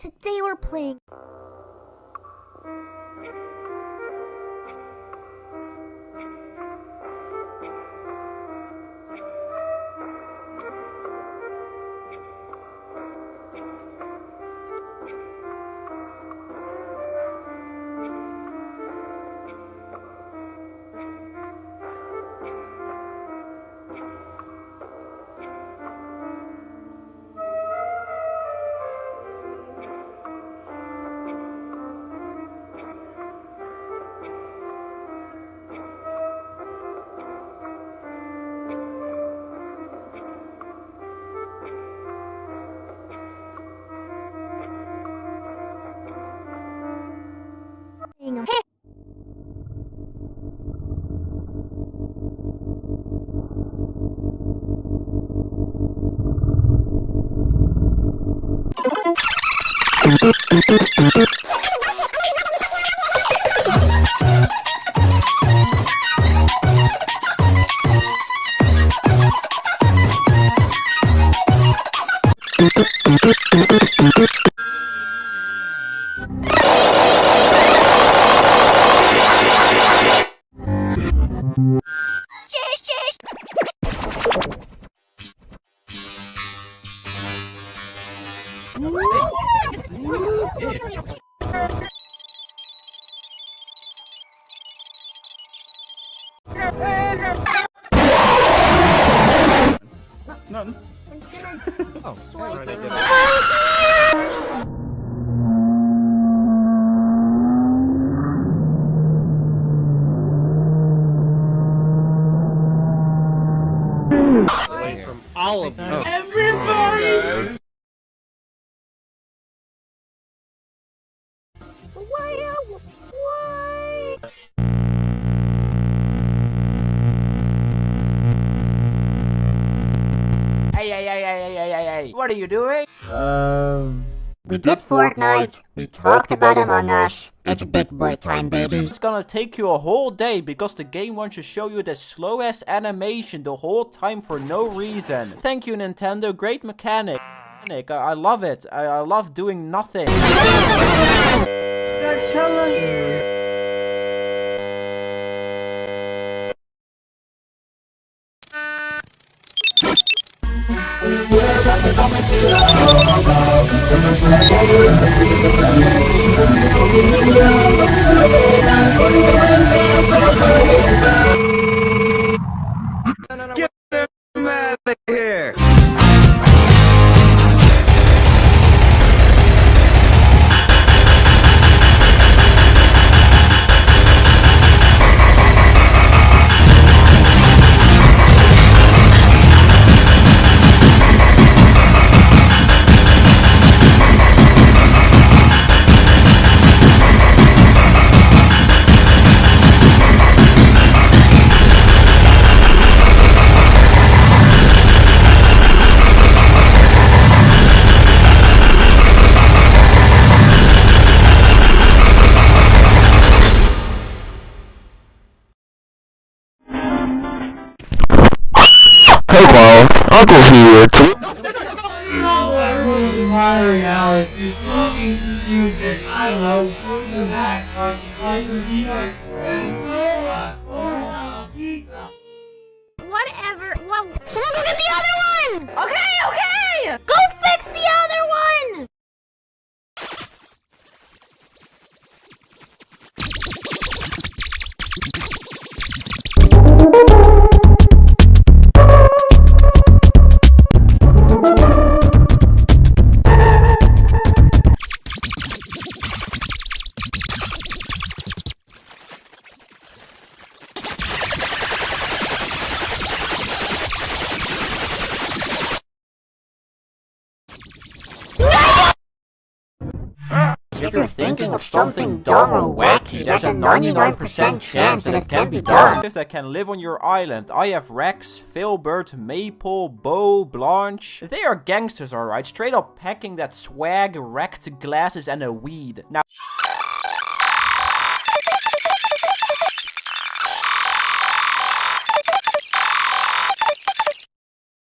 Today we're playing... Hey! None. From all of them. Everybody! Sway! Hey, what are you doing? We did Fortnite. We talked about Among Us. It's big boy time, baby. It's gonna take you a whole day because the game wants to show you the slowest animation the whole time for no reason. Thank you, Nintendo. Great mechanic. I love it. I love doing nothing. Zach, tell us. Get him out of here! Hey Paul, Uncle here too. Whatever. Whoa. Someone go get the other one! Okay! Go fix the other one! If you're thinking of something dumb or wacky, there's a 99% chance that it can be done. That can live on your island. I have Rex, Filbert, Maple, Bo, Blanche. They are gangsters, alright. Straight up packing that swag, wrecked glasses and a weed. Now...